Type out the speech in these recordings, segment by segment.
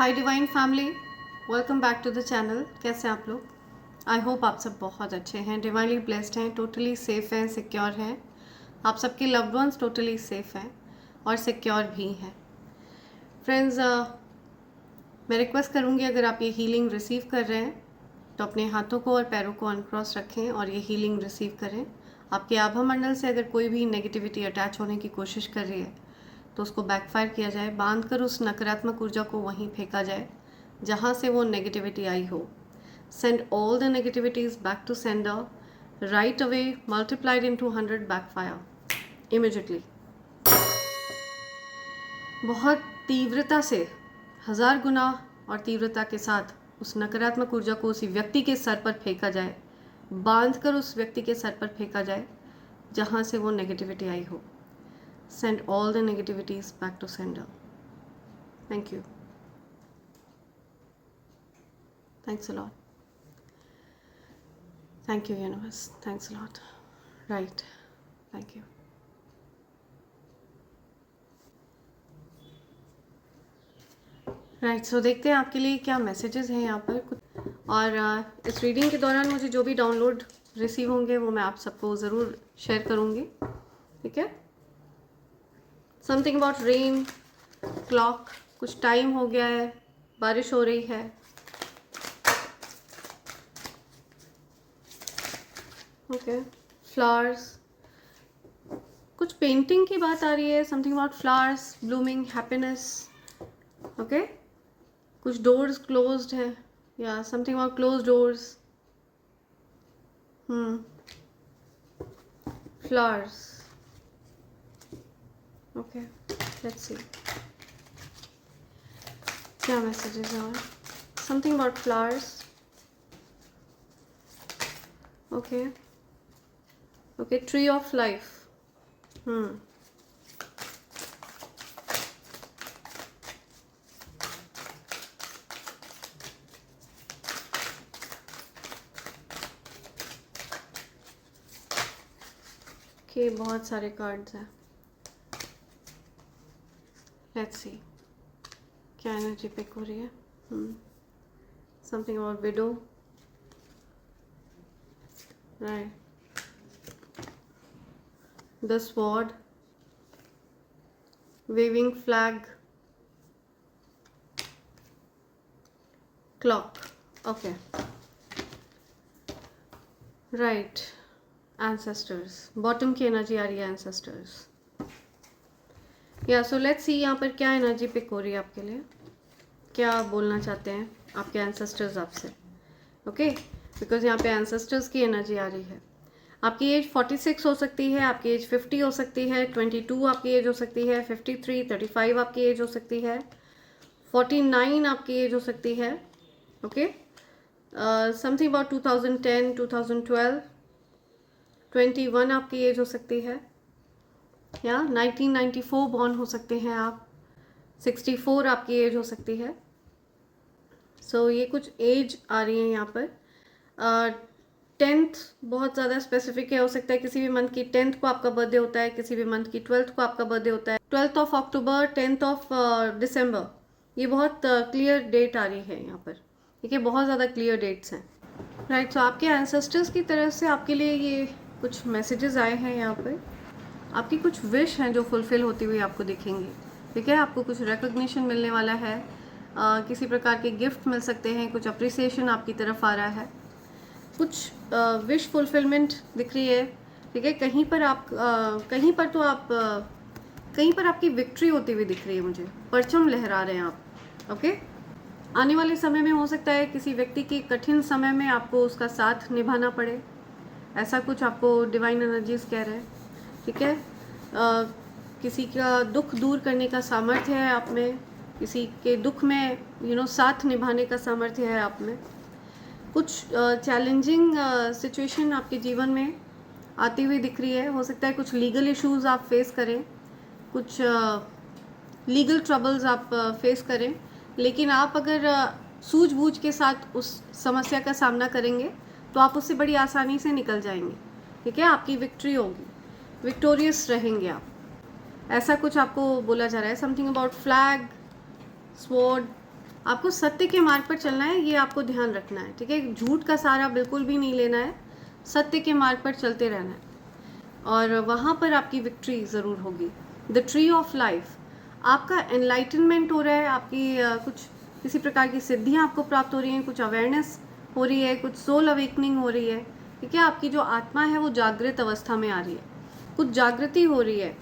Hi divine family, welcome back to the channel. कैसे हैं आप लोग? आई होप आप सब बहुत अच्छे हैं, डिवाइनली ब्लेस्ड हैं, टोटली सेफ़ हैं, सिक्योर हैं। आप सबके लव्ड वंस टोटली सेफ़ हैं और सिक्योर भी हैं। फ्रेंड्स, मैं रिक्वेस्ट करूँगी, अगर आप ये हीलिंग रिसीव कर रहे हैं तो अपने हाथों को और पैरों को अनक्रॉस रखें और ये हीलिंग रिसीव करें। आपके आभा मंडल से अगर कोई भी नेगेटिविटी अटैच होने की कोशिश कर रही है तो उसको बैकफायर किया जाए, बांध कर उस नकारात्मक ऊर्जा को वहीं फेंका जाए जहाँ से वो नेगेटिविटी आई हो। Send all the negativities back to sender right away, multiplied into 100 backfire immediately. बहुत तीव्रता से, 1000 गुना और तीव्रता के साथ उस नकारात्मक ऊर्जा को उसी व्यक्ति के सर पर फेंका जाए, बांध कर उस व्यक्ति के सर पर फेंका जाए जहाँ से वो नेगेटिविटी आई हो। Send all the negativities back to sender. Thank you. Thanks a lot. Thank you, universe. Thanks a lot. Right. Thank you. Right, so देखते हैं आपके लिए क्या मैसेजेस हैं यहाँ पर कुछ। और इस रीडिंग के दौरान मुझे जो भी डाउनलोड रिसीव होंगे वो मैं आप सबको ज़रूर शेयर करूँगी, ठीक है। समथिंग अबाउट रेन, क्लॉक, कुछ टाइम हो गया है, बारिश हो रही है। ओके, फ्लावर्स, कुछ पेंटिंग की बात आ रही है। Something about flowers, blooming, happiness. Okay, कुछ डोर्स क्लोज्ड है या something about close doors. Flowers. Okay, let's see. क्या messages are? Something about flowers. Okay. Okay, tree of life. Okay, बहुत सारे कार्ड्स हैं। लेट्स सी क्या एनर्जी पिक हो रही है। Something about widow, right. The sword, waving flag, clock. Okay, right. Ancestors, bottom की energy आ रही है, एंसेस्टर्स। या सो लेट्स सी यहाँ पर क्या एनर्जी पिक हो रही है आपके लिए, क्या बोलना चाहते हैं आपके एंसेस्टर्स आपसे। ओके, बिकॉज यहाँ पे एंसेस्टर्स की एनर्जी आ रही है। आपकी एज 46 हो सकती है, आपकी एज 50 हो सकती है, 22 आपकी एज हो सकती है, 53, 35 आपकी एज हो सकती है, 49 आपकी एज हो सकती है। ओके, समथिंग अबाउट 2010, 2012, 21 आपकी एज हो सकती है, या 1994 बॉर्न हो सकते हैं आप, 64 आपकी एज हो सकती है। सो ये कुछ एज आ रही है यहाँ पर। 10th बहुत ज़्यादा स्पेसिफिक है, हो सकता है किसी भी मंथ की 10th को आपका बर्थडे होता है, किसी भी मंथ की 12th को आपका बर्थडे होता है, 12th of October, 10th of December. ये बहुत क्लियर डेट आ रही है यहाँ पर, ठीक है, बहुत ज़्यादा क्लियर डेट्स हैं। राइट, सो आपके एंसेस्टर्स की तरफ से आपके लिए ये कुछ मैसेजेस आए हैं यहाँ पर। आपकी कुछ विश हैं जो फुलफ़िल होती हुई आपको दिखेंगी, ठीक है। आपको कुछ रिकग्निशन मिलने वाला है, किसी प्रकार के गिफ्ट मिल सकते हैं, कुछ अप्रिसिएशन आपकी तरफ आ रहा है, कुछ विश फुलफिलमेंट दिख रही है, ठीक है। कहीं पर कहीं पर आपकी विक्ट्री होती हुई दिख रही है मुझे, परचम लहरा रहे हैं आप। ओके, आने वाले समय में हो सकता है किसी व्यक्ति के कठिन समय में आपको उसका साथ निभाना पड़े, ऐसा कुछ आपको डिवाइन एनर्जीज कह रहे हैं, ठीक है। किसी का दुख दूर करने का सामर्थ्य है आप में, किसी के दुख में साथ निभाने का सामर्थ्य है आप में। कुछ चैलेंजिंग सिचुएशन आपके जीवन में आती हुई दिख रही है। हो सकता है कुछ लीगल इश्यूज आप फेस करें, कुछ लीगल ट्रबल्स आप फेस करें, लेकिन आप अगर सूझबूझ के साथ उस समस्या का सामना करेंगे तो आप उससे बड़ी आसानी से निकल जाएंगे, ठीक है। आपकी विक्ट्री होगी, विक्टोरियस रहेंगे आप, ऐसा कुछ आपको बोला जा रहा है। समथिंग अबाउट फ्लैग, स्वॉर्ड, आपको सत्य के मार्ग पर चलना है, ये आपको ध्यान रखना है, ठीक है। झूठ का सहारा बिल्कुल भी नहीं लेना है, सत्य के मार्ग पर चलते रहना है और वहाँ पर आपकी विक्ट्री ज़रूर होगी। द ट्री ऑफ लाइफ, आपका एनलाइटनमेंट हो रहा है, आपकी कुछ किसी प्रकार की सिद्धियाँ आपको प्राप्त हो रही हैं, कुछ अवेयरनेस हो रही है, कुछ सोल अवेकनिंग हो रही है, ठीक है। आपकी जो आत्मा है वो जागृत अवस्था में आ रही है, कुछ जागृति हो रही है।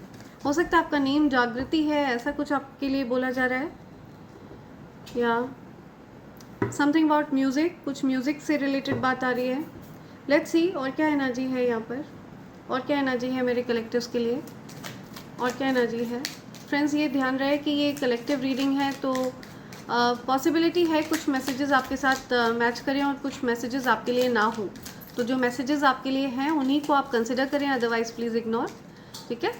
हो सकता है आपका नेम जागृति है, ऐसा कुछ आपके लिए बोला जा रहा है, या समथिंग अबाउट म्यूज़िक, कुछ म्यूज़िक से रिलेटेड बात आ रही है। लेट्स सी और क्या एनर्जी है यहाँ पर, और क्या एनर्जी है मेरे कलेक्टिव्स के लिए, और क्या एनर्जी है। फ्रेंड्स, ये ध्यान रहे कि ये कलेक्टिव रीडिंग है, तो पॉसिबिलिटी है कुछ मैसेजेस आपके साथ मैच करें और कुछ मैसेजेस आपके लिए ना हो। तो जो मैसेजेस आपके लिए हैं उन्हीं को आप कंसिडर करें, अदरवाइज़ प्लीज़ इग्नोर, ठीक है।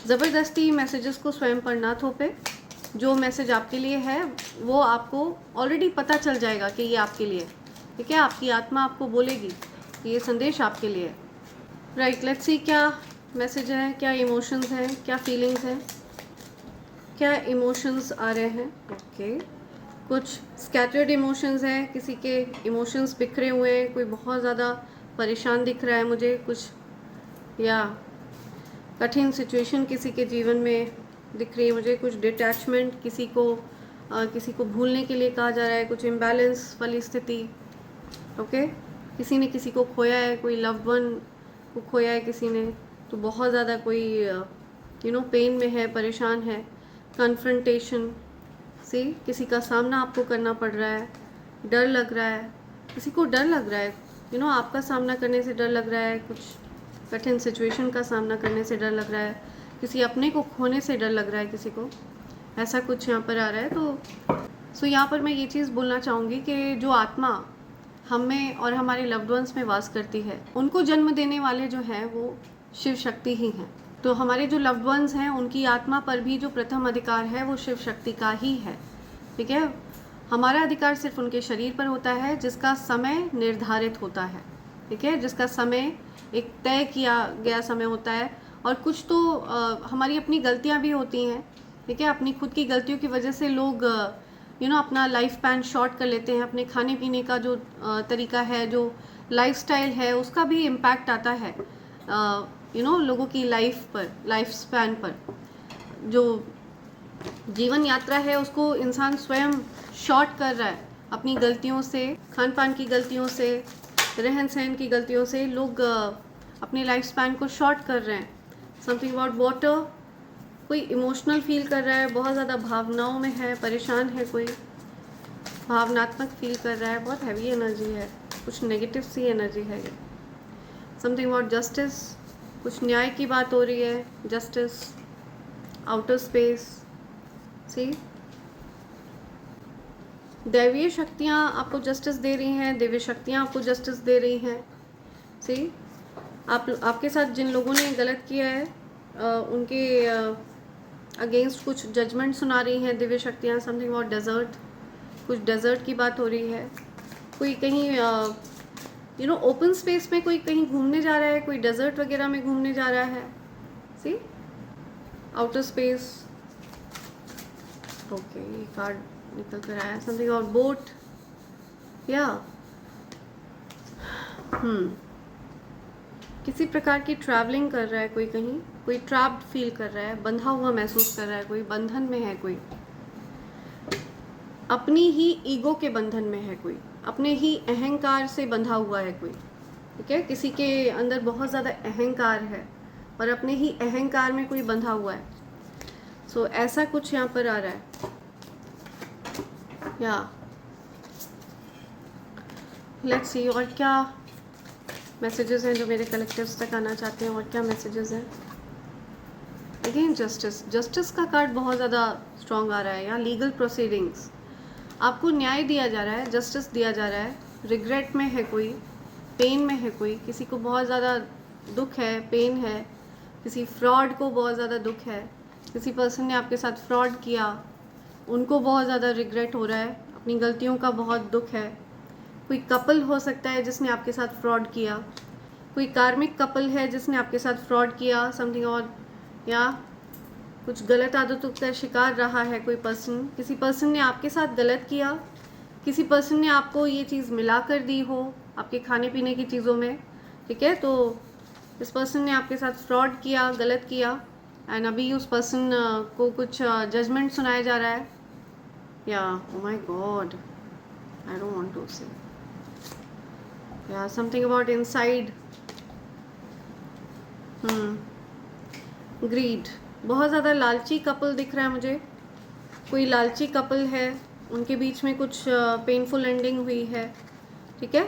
ज़बरदस्ती मैसेजेस को स्वयं पर ना थोपे। जो मैसेज आपके लिए है वो आपको ऑलरेडी पता चल जाएगा कि ये आपके लिए, ठीक है। आपकी आत्मा आपको बोलेगी कि ये संदेश आपके लिए है। राइट, लेट्स सी क्या मैसेज है, क्या इमोशंस हैं, क्या फीलिंग्स हैं, क्या इमोशंस आ रहे हैं। ओके, कुछ स्कैटर्ड इमोशंस हैं, किसी के इमोशंस बिखरे हुए हैं, कोई बहुत ज़्यादा परेशान दिख रहा है मुझे कुछ, या कठिन सिचुएशन किसी के जीवन में दिख रही है मुझे, कुछ डिटैचमेंट, किसी को भूलने के लिए कहा जा रहा है, कुछ इम्बैलेंस वाली स्थिति। ओके, किसी ने किसी को खोया है, कोई लव्ड वन को खोया है किसी ने, तो बहुत ज़्यादा कोई पेन में है, परेशान है। कन्फ्रंटेशन से किसी का सामना आपको करना पड़ रहा है, डर लग रहा है, किसी को डर लग रहा है, आपका सामना करने से डर लग रहा है, कुछ कठिन सिचुएशन का सामना करने से डर लग रहा है, किसी अपने को खोने से डर लग रहा है किसी को, ऐसा कुछ यहाँ पर आ रहा है। तो यहाँ पर मैं ये चीज़ बोलना चाहूँगी कि जो आत्मा हम में और हमारे लव्ड वंस में वास करती है, उनको जन्म देने वाले जो हैं वो शिव शक्ति ही हैं। तो हमारे जो लव्ड वंस हैं उनकी आत्मा पर भी जो प्रथम अधिकार है वो शिव शक्ति का ही है, ठीक है। हमारा अधिकार सिर्फ उनके शरीर पर होता है जिसका समय निर्धारित होता है, ठीक है, जिसका समय एक तय किया गया समय होता है। और कुछ तो हमारी अपनी गलतियां भी होती हैं, ठीक है। अपनी खुद की गलतियों की वजह से लोग अपना लाइफ स्पैन शॉर्ट कर लेते हैं, अपने खाने पीने का जो तरीका है, जो लाइफस्टाइल है, उसका भी इम्पैक्ट आता है लोगों की लाइफ पर, लाइफ स्पैन पर। जो जीवन यात्रा है उसको इंसान स्वयं शॉर्ट कर रहा है अपनी गलतियों से, खान पान की गलतियों से, रहन सहन की गलतियों से लोग अपने लाइफ स्पैन को शॉर्ट कर रहे हैं। समथिंग अबाउट वाटर, कोई इमोशनल फील कर रहा है, बहुत ज़्यादा भावनाओं में है, परेशान है, कोई भावनात्मक फील कर रहा है, बहुत हैवी एनर्जी है, कुछ नेगेटिव सी एनर्जी है ये। समथिंग अबाउट जस्टिस, कुछ न्याय की बात हो रही है, जस्टिस, आउटर स्पेस। सी, दैवीय शक्तियाँ आपको जस्टिस दे रही हैं, दिव्य शक्तियाँ आपको जस्टिस दे रही हैं। सी, आपके साथ जिन लोगों ने गलत किया है उनके अगेंस्ट कुछ जजमेंट सुना रही हैं दिव्य शक्तियाँ। समथिंग अबाउट डेजर्ट, कुछ डेजर्ट की बात हो रही है, कोई कहीं ओपन स्पेस में कोई कहीं घूमने जा रहा है, कोई डेजर्ट वगैरह में घूमने जा रहा है। सी, आउटर स्पेस। ओके, ये कार्ड निकल कर आया, समथिंग अबाउट बोट, या किसी प्रकार की ट्रैवलिंग कर रहा है कोई, कहीं कोई ट्रैप्ड फील कर रहा है, बंधा हुआ महसूस कर रहा है, कोई बंधन में है, कोई अपनी ही ईगो के बंधन में है, कोई अपने ही अहंकार से बंधा हुआ है कोई, ठीक है। किसी के अंदर बहुत ज़्यादा अहंकार है और अपने ही अहंकार में कोई बंधा हुआ है। सो ऐसा कुछ यहाँ पर आ रहा है, या लेट्स सी और क्या मैसेजेस हैं जो मेरे कलेक्टिव्स तक आना चाहते हैं, और क्या मैसेजेस हैं। अगेन जस्टिस, जस्टिस का कार्ड बहुत ज़्यादा स्ट्रॉन्ग आ रहा है। यहाँ लीगल प्रोसीडिंग्स, आपको न्याय दिया जा रहा है, जस्टिस दिया जा रहा है। रिग्रेट में है कोई, पेन में है कोई, किसी को बहुत ज़्यादा दुख है, पेन है, किसी फ्रॉड को बहुत ज़्यादा दुख है, किसी पर्सन ने आपके साथ फ्रॉड किया, उनको बहुत ज़्यादा रिग्रेट हो रहा है, अपनी गलतियों का बहुत दुख है। कोई कपल हो सकता है जिसने आपके साथ फ्रॉड किया, कोई कार्मिक कपल है जिसने आपके साथ फ्रॉड किया। समथिंग और, या कुछ गलत आदतों का शिकार रहा है कोई पर्सन, किसी पर्सन ने आपके साथ गलत किया, किसी पर्सन ने आपको ये चीज़ मिला कर दी हो आपके खाने पीने की चीज़ों में, ठीक है। तो इस पर्सन ने आपके साथ फ्रॉड किया, गलत किया, एंड अभी उस पर्सन को कुछ जजमेंट सुनाया जा रहा है, या oh my God, I don't want to say, या समथिंग अबाउट इनसाइड ग्रीड। बहुत ज़्यादा लालची कपल दिख रहा है मुझे, कोई लालची कपल है, उनके बीच में कुछ पेनफुल एंडिंग हुई है, ठीक है।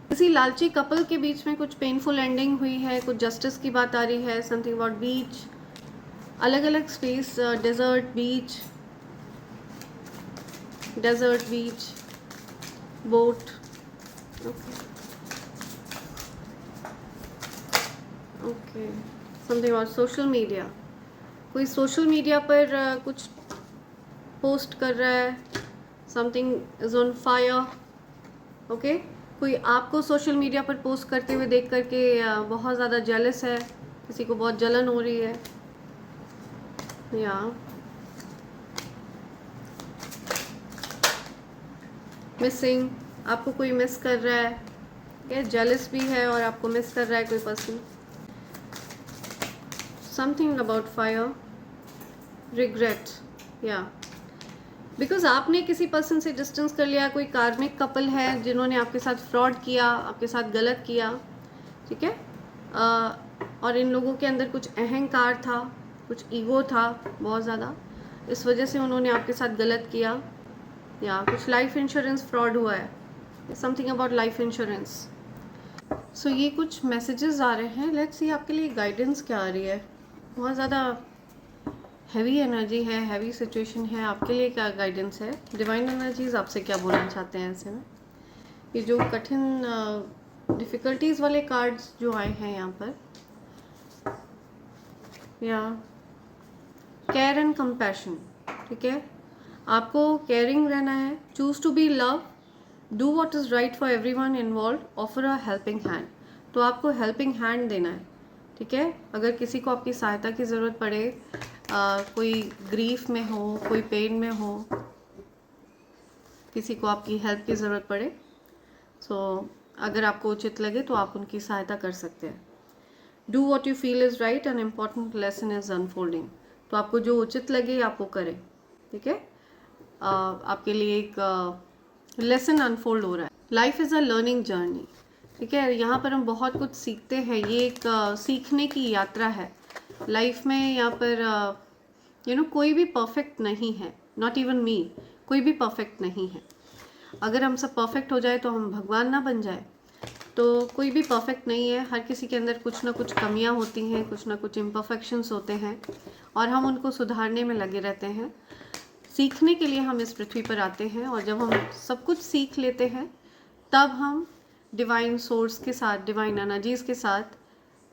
किसी लालची कपल के बीच में कुछ पेनफुल एंडिंग हुई है, कुछ जस्टिस की बात आ रही है, समथिंग अबाउट बीच, अलग अलग space, desert beach, desert beach, boat, okay, something about social media, कोई सोशल मीडिया पर कुछ पोस्ट कर रहा है, something is on fire, okay. कोई आपको सोशल मीडिया पर पोस्ट करते हुए देख करके बहुत ज़्यादा जेलस है, किसी को बहुत जलन हो रही है, या मिसिंग, आपको कोई मिस कर रहा है, क्या जेलस भी है और आपको मिस कर रहा है कोई person, something about fire, regret, या बिकॉज आपने किसी पर्सन से डिस्टेंस कर लिया, कोई कार्मिक कपल है जिन्होंने आपके साथ फ्रॉड किया, आपके साथ गलत किया, ठीक है। और इन लोगों के अंदर कुछ अहंकार था, कुछ ईगो था बहुत ज़्यादा, इस वजह से उन्होंने आपके साथ गलत किया, या कुछ लाइफ इंश्योरेंस फ्रॉड हुआ है, समथिंग अबाउट लाइफ इंश्योरेंस। सो ये कुछ मैसेजेस आ रहे हैं, लेट्स सी आपके लिए गाइडेंस क्या आ रही है। बहुत ज़्यादा हैवी एनर्जी है, हैवी सिचुएशन है, आपके लिए क्या गाइडेंस है, डिवाइन एनर्जीज आपसे क्या बोलना चाहते हैं ऐसे में। ये जो कठिन डिफ़िकल्टीज़ वाले कार्ड्स जो आए हैं यहाँ पर, या केयर एंड कंपैशन, ठीक है, आपको केयरिंग रहना है, choose to be love, do what is right for everyone involve, offer a helping hand, तो आपको हेल्पिंग हैंड देना है, ठीक है। अगर किसी को आपकी सहायता की ज़रूरत पड़े, कोई ग्रीफ में हो, कोई पेन में हो, किसी को आपकी हेल्प की ज़रूरत पड़े, सो अगर आपको उचित लगे तो आप उनकी सहायता कर सकते हैं। Do what you feel is right, an important lesson is unfolding, तो आपको जो उचित लगे आप वो करें, ठीक है। आपके लिए एक लेसन अनफोल्ड हो रहा है। Life is a learning journey, ठीक है, यहाँ पर हम बहुत कुछ सीखते हैं, ये एक सीखने की यात्रा है लाइफ में। यहाँ पर कोई भी परफेक्ट नहीं है, नॉट इवन मी, कोई भी परफेक्ट नहीं है। अगर हम सब परफेक्ट हो जाए तो हम भगवान ना बन जाए, तो कोई भी परफेक्ट नहीं है, हर किसी के अंदर कुछ ना कुछ कमियां होती हैं, कुछ ना कुछ इम्परफेक्शंस होते हैं, और हम उनको सुधारने में लगे रहते हैं। सीखने के लिए हम इस पृथ्वी पर आते हैं, और जब हम सब कुछ सीख लेते हैं तब हम डिवाइन सोर्स के साथ, डिवाइन एनर्जीज़ के साथ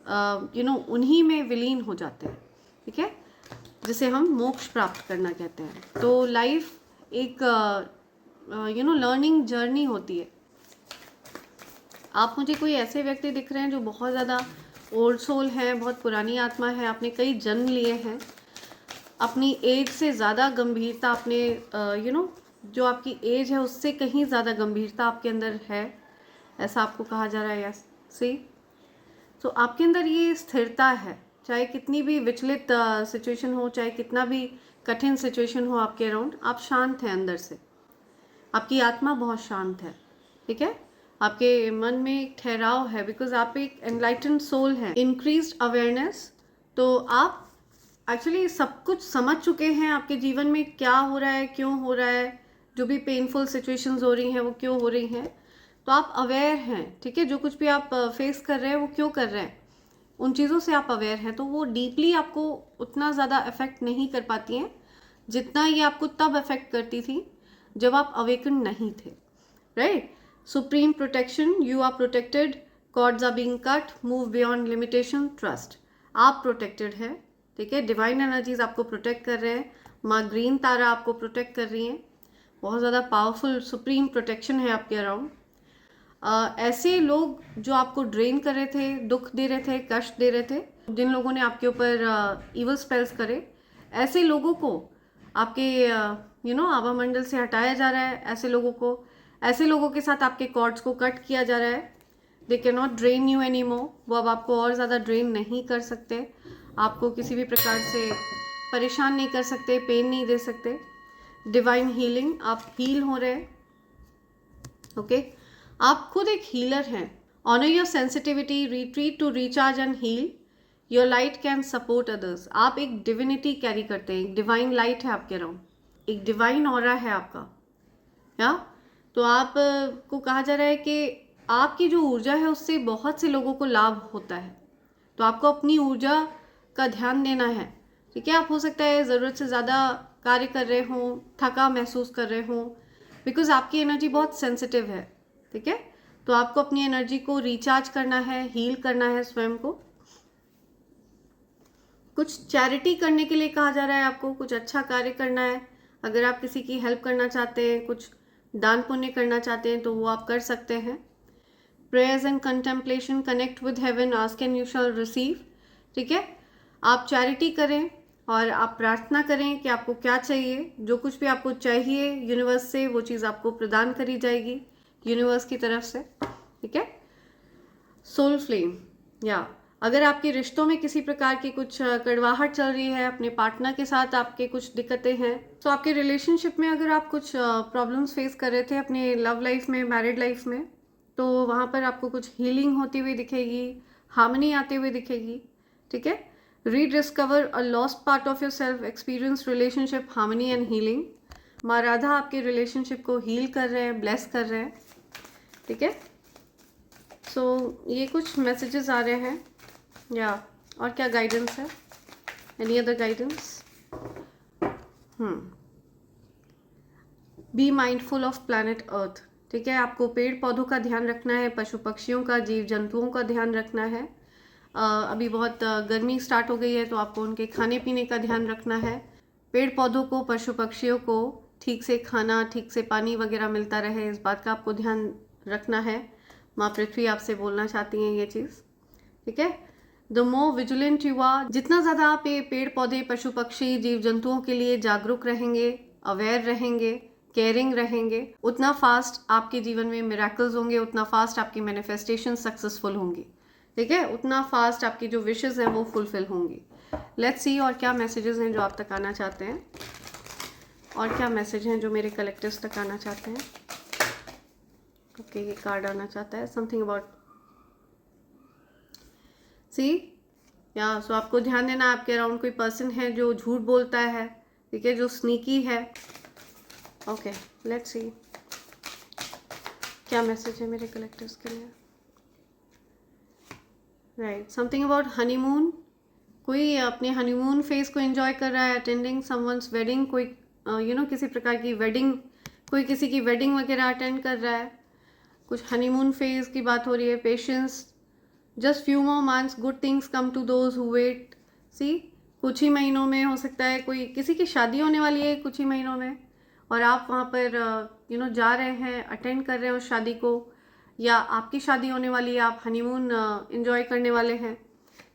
उन्हीं में विलीन हो जाते हैं, ठीक है, जिसे हम मोक्ष प्राप्त करना कहते हैं। तो लाइफ एक लर्निंग जर्नी होती है। आप मुझे कोई ऐसे व्यक्ति दिख रहे हैं जो बहुत ज़्यादा ओल्ड सोल हैं, बहुत पुरानी आत्मा है, आपने कई जन्म लिए हैं, अपनी एज से ज़्यादा गंभीरता आपने जो आपकी एज है उससे कहीं ज़्यादा गंभीरता आपके अंदर है, ऐसा आपको कहा जा रहा है। यस, सी, तो आपके अंदर ये स्थिरता है, चाहे कितनी भी विचलित सिचुएशन हो, चाहे कितना भी कठिन सिचुएशन हो आपके अराउंड, आप शांत हैं अंदर से, आपकी आत्मा बहुत शांत है, ठीक है। आपके मन में एक ठहराव है, बिकॉज आप एक एनलाइटेंड सोल हैं, इंक्रीज्ड अवेयरनेस। तो आप एक्चुअली सब कुछ समझ चुके हैं, आपके जीवन में क्या हो रहा है, क्यों हो रहा है, जो भी पेनफुल सिचुएशंस हो रही हैं वो क्यों हो रही हैं, तो आप अवेयर हैं, ठीक है। जो कुछ भी आप फेस कर रहे हैं वो क्यों कर रहे हैं, उन चीज़ों से आप अवेयर हैं, तो वो डीपली आपको उतना ज़्यादा अफेक्ट नहीं कर पाती हैं जितना ये आपको तब अफेक्ट करती थी जब आप अवेकन नहीं थे, right. Supreme protection, you are protected, cords are being cut, move beyond limitation, trust, आप प्रोटेक्टेड हैं, ठीक है। डिवाइन एनर्जीज आपको प्रोटेक्ट कर रहे हैं, माँ ग्रीन तारा आपको प्रोटेक्ट कर रही हैं, बहुत ज़्यादा पावरफुल सुप्रीम प्रोटेक्शन है आपके अराउंड। ऐसे लोग जो आपको ड्रेन कर रहे थे, दुख दे रहे थे, कष्ट दे रहे थे, जिन लोगों ने आपके ऊपर ईवल स्पेल्स करे, ऐसे लोगों को आपके आभा मंडल से हटाया जा रहा है। ऐसे लोगों के साथ आपके कॉर्ड्स को कट किया जा रहा है। They can not drain you any more, वो अब आपको और ज़्यादा ड्रेन नहीं कर सकते, आपको किसी भी प्रकार से परेशान नहीं कर सकते, पेन नहीं दे सकते। डिवाइन हीलिंग, आप हील हो रहे हैं। ओके, आप खुद एक हीलर हैं। Honour your sensitivity, retreat to recharge and heal. Your light can support others. आप एक डिविनिटी कैरी करते हैं, एक डिवाइन लाइट है आपके अराउंड, एक डिवाइन ऑरा है आपका। या तो आप को कहा जा रहा है कि आपकी जो ऊर्जा है उससे बहुत से लोगों को लाभ होता है, तो आपको अपनी ऊर्जा का ध्यान देना है। ठीक है, आप हो सकता है ज़रूरत से ज़्यादा कार्य कर रहे हों, थका महसूस कर रहे हों, बिकॉज आपकी एनर्जी बहुत सेंसिटिव है। ठीक है, तो आपको अपनी एनर्जी को रिचार्ज करना है, हील करना है स्वयं को। कुछ चैरिटी करने के लिए कहा जा रहा है आपको, कुछ अच्छा कार्य करना है। अगर आप किसी की हेल्प करना चाहते हैं, कुछ दान पुण्य करना चाहते हैं, तो वो आप कर सकते हैं। Prayers and contemplation, connect with heaven, ask and you shall receive. ठीक है, आप चैरिटी करें और आप प्रार्थना करें कि आपको क्या चाहिए। जो कुछ भी आपको चाहिए यूनिवर्स से, वो चीज़ आपको प्रदान करी जाएगी यूनिवर्स की तरफ से। ठीक है, सोल फ्लेम, या अगर आपके रिश्तों में किसी प्रकार की कुछ कड़वाहट चल रही है, अपने पार्टनर के साथ आपके कुछ दिक्कतें हैं, तो आपके रिलेशनशिप में अगर आप कुछ प्रॉब्लम्स फेस कर रहे थे अपने लव लाइफ में, मैरिड लाइफ में, तो वहाँ पर आपको कुछ हीलिंग होती हुई दिखेगी, हार्मनी आते हुए दिखेगी। ठीक है, rediscover a lost part of your self, experience relationship harmony and healing. माँ राधा आपके रिलेशनशिप को हील कर रहे हैं, ब्लेस कर रहे हैं। ठीक है, सो ये कुछ मैसेजेस आ रहे हैं। या और क्या गाइडेंस है, any other guidance? Be mindful of planet Earth. ठीक है, आपको पेड़ पौधों का ध्यान रखना है, पशु पक्षियों का, जीव जंतुओं का ध्यान रखना है। अभी बहुत गर्मी स्टार्ट हो गई है, तो आपको उनके खाने पीने का ध्यान रखना है। पेड़ पौधों को, पशु पक्षियों को ठीक से खाना, ठीक से पानी वगैरह मिलता रहे, इस बात का आपको ध्यान रखना है। माँ पृथ्वी आपसे बोलना चाहती हैं ये चीज़। ठीक है, the more vigilant you are, जितना ज़्यादा आप ये पेड़ पौधे, पशु पक्षी, जीव जंतुओं के लिए जागरूक रहेंगे, अवेयर रहेंगे, केयरिंग रहेंगे, उतना फास्ट आपके जीवन में मिराकल्स होंगे, उतना फास्ट आपकी मैनिफेस्टेशन सक्सेसफुल होंगी। ठीक है, उतना फास्ट आपकी जो विशेस हैं वो फुलफिल होंगी। लेट्स सी और क्या मैसेजेस हैं जो आप तक आना चाहते हैं, और क्या मैसेज हैं जो मेरे कलेक्टिव्स तक आना चाहते हैं। ओके, ये कार्ड आना चाहता है, समथिंग अबाउट सी, या सो आपको ध्यान देना, आपके अराउंड कोई पर्सन है जो झूठ बोलता है। ठीक है, जो स्नीकी है। ओके, लेट्स सी क्या मैसेज है मेरे कलेक्टिव्स के लिए। राइट, समथिंग अबाउट हनीमून, कोई अपने हनीमून फेज को एंजॉय कर रहा है, अटेंडिंग समवन्स वेडिंग, कोई किसी प्रकार की वेडिंग, कोई किसी की वेडिंग वगैरह अटेंड कर रहा है, कुछ हनीमून फेज की बात हो रही है। Patience, just few more months, good things come to those who wait. See, कुछ ही महीनों में हो सकता है कोई किसी की शादी होने वाली है कुछ ही महीनों में, और आप वहाँ पर जा रहे हैं, अटेंड कर रहे हैं उस शादी को, या आपकी शादी होने वाली है, आप हनीमून एंजॉय करने वाले हैं।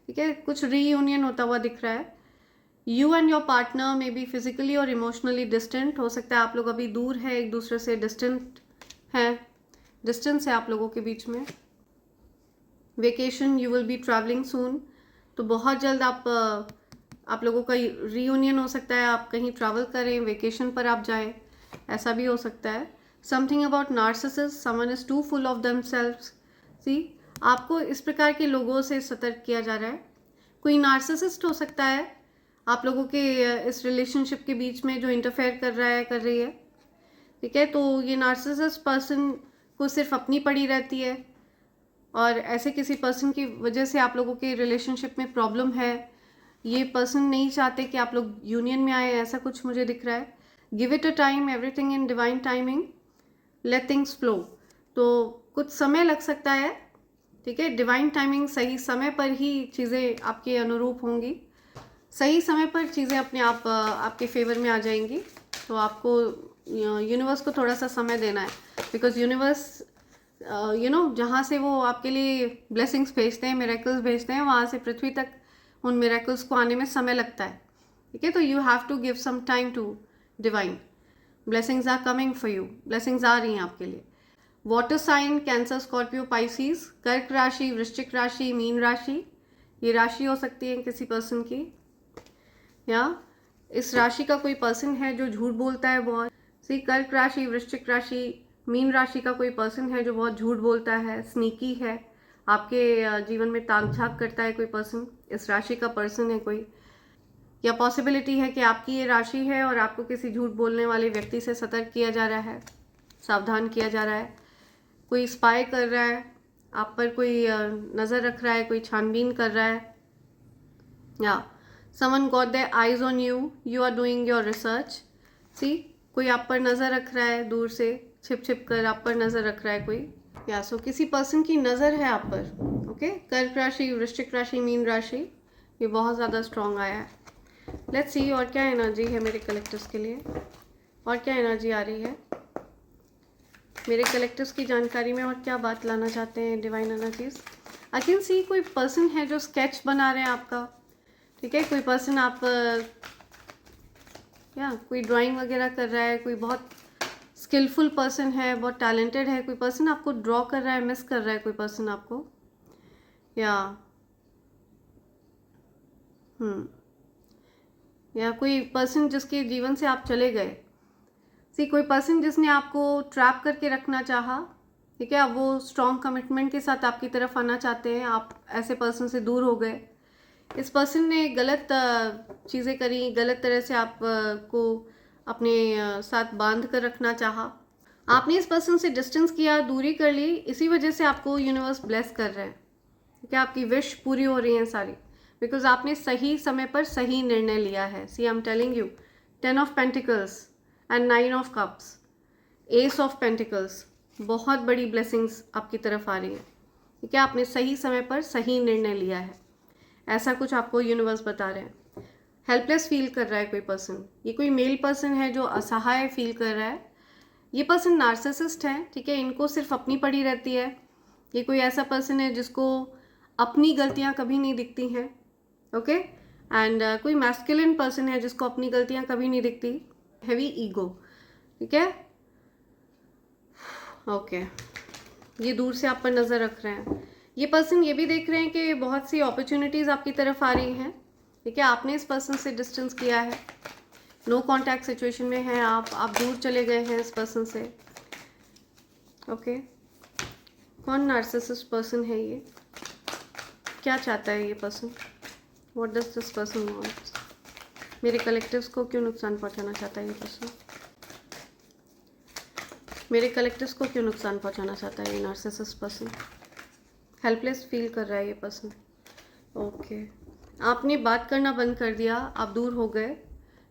ठीक है, कुछ रीयूनियन होता हुआ दिख रहा है। You and your partner may be physically और इमोशनली डिस्टेंट, हो सकता है आप लोग अभी दूर है, एक दूसरे से डिस्टेंट हैं, डिस्टेंस है आप लोगों के बीच में। Vacation, you will be travelling soon, तो बहुत जल्द आप लोगों का रीयूनियन हो सकता है, आप कहीं ट्रैवल करें, वेकेशन पर आप जाएं, ऐसा भी हो सकता है। Something about narcissist, someone is too full of themselves. See, आपको इस प्रकार के लोगों से सतर्क किया जा रहा है। कोई नार्सिसिस्ट हो सकता है आप लोगों के इस रिलेशनशिप के बीच में जो इंटरफेयर कर रहा है, कर रही है। ठीक है, तो ये नार्सिसिस्ट पर्सन को सिर्फ अपनी पड़ी रहती है, और ऐसे किसी पर्सन की वजह से आप लोगों के रिलेशनशिप में प्रॉब्लम है। ये पर्सन नहीं चाहते कि आप लोग यूनियन में आए, ऐसा कुछ मुझे दिख रहा है। Give it a time, everything in divine timing, let things flow, तो कुछ समय लग सकता है। ठीक है, डिवाइन टाइमिंग, सही समय पर ही चीज़ें आपके अनुरूप होंगी, सही समय पर चीज़ें अपने आप आपके फेवर में आ जाएंगी। तो आपको यूनिवर्स को थोड़ा सा समय देना है, बिकॉज यूनिवर्स जहाँ से वो आपके लिए ब्लेसिंग्स भेजते हैं, मिरेकल्स भेजते हैं, वहाँ से पृथ्वी तक उन मिरेकल्स को आने में समय लगता है। ठीक है, तो you have to give some time to divine. Blessings are coming for you, blessings आ रही हैं आपके लिए. Water sign Cancer, Scorpio, Pisces, कर्क राशि, वृश्चिक राशि, मीन राशि, ये राशि हो सकती है किसी पर्सन की, या इस राशि का कोई पर्सन है जो झूठ बोलता है बहुत. सी, कर्क राशि, वृश्चिक राशि, मीन राशि का कोई पर्सन है जो बहुत झूठ बोलता है, स्नीकी है, आपके जीवन में ताक झाक करता है कोई पर्सन, इस राशि का पर्सन है कोई. या पॉसिबिलिटी है कि आपकी ये राशि है और आपको किसी झूठ बोलने वाले व्यक्ति से सतर्क किया जा रहा है, सावधान किया जा रहा है. कोई स्पाई कर रहा है आप पर, कोई नज़र रख रहा है, कोई छानबीन कर रहा है. या someone got their eyes on you, you are doing your research. See, कोई आप पर नज़र रख रहा है, दूर से छिप छिप कर आप पर नज़र रख रहा है कोई. या सो किसी पर्सन की नज़र है आप पर. ओके, कर्क राशि, वृश्चिक राशि, मीन राशि, ये बहुत ज़्यादा स्ट्रॉन्ग आया है. लेट्स सी और क्या एनर्जी है मेरे कलेक्टर्स के लिए, और क्या एनर्जी आ रही है मेरे कलेक्टर्स की जानकारी में, और क्या बात लाना चाहते हैं divine energies. I can see कोई पर्सन है जो स्केच बना रहे हैं आपका. ठीक है, कोई पर्सन आप या कोई ड्राइंग वगैरह कर रहा है, कोई बहुत स्किलफुल पर्सन है, बहुत टैलेंटेड है, कोई पर्सन आपको ड्रॉ कर रहा है, मिस कर रहा है कोई पर्सन आपको. या कोई पर्सन जिसके जीवन से आप चले गए. सी, कोई पर्सन जिसने आपको ट्रैप करके रखना चाहा. ठीक है, अब वो स्ट्रॉन्ग कमिटमेंट के साथ आपकी तरफ आना चाहते हैं, आप ऐसे पर्सन से दूर हो गए. इस पर्सन ने गलत चीज़ें करी, गलत तरह से आप को अपने साथ बांध कर रखना चाहा. आपने इस पर्सन से डिस्टेंस किया, दूरी कर ली, इसी वजह से आपको यूनिवर्स ब्लेस कर रहा है. ठीक है, आपकी विश पूरी हो रही है सारी, बिकॉज आपने सही समय पर सही निर्णय लिया है. See, I am telling you, 10 of pentacles and 9 of cups, ace of pentacles, बहुत बड़ी ब्लेसिंग्स आपकी तरफ आ रही है. ठीक है, आपने सही समय पर सही निर्णय लिया है, ऐसा कुछ आपको यूनिवर्स बता रहे हैं. हेल्पलेस फील कर रहा है कोई पर्सन, ये कोई मेल पर्सन है जो असहाय फील कर रहा है. ये पर्सन नार्सिसिस्ट है. ठीक है, इनको सिर्फ अपनी पड़ी रहती है. ये कोई ऐसा पर्सन है जिसको अपनी गलतियाँ कभी नहीं दिखती हैं. ओके, एंड कोई मैस्कुलिन पर्सन है जिसको अपनी गलतियाँ कभी नहीं दिखती. Heavy ego. ठीक है, ओके, ये दूर से आप पर नज़र रख रहे हैं. ये पर्सन ये भी देख रहे हैं कि बहुत सी अपॉर्चुनिटीज़ आपकी तरफ आ रही हैं. ठीक है, आपने इस पर्सन से डिस्टेंस किया है, नो कॉन्टैक्ट सिचुएशन में हैं आप दूर चले गए हैं इस पर्सन से. ओके, कौन नार्सिसिस्ट पर्सन है ये, क्या चाहता है ये person, what does this person wants. मेरे कलेक्टिव्स को क्यों नुकसान पहुंचाना चाहता है ये पर्सन, मेरे कलेक्टिव्स को क्यों नुकसान पहुंचाना चाहता है ये नार्सिसिस्ट पर्सन. हेल्पलेस फील कर रहा है ये पर्सन. ओके, आपने बात करना बंद कर दिया, आप दूर हो गए.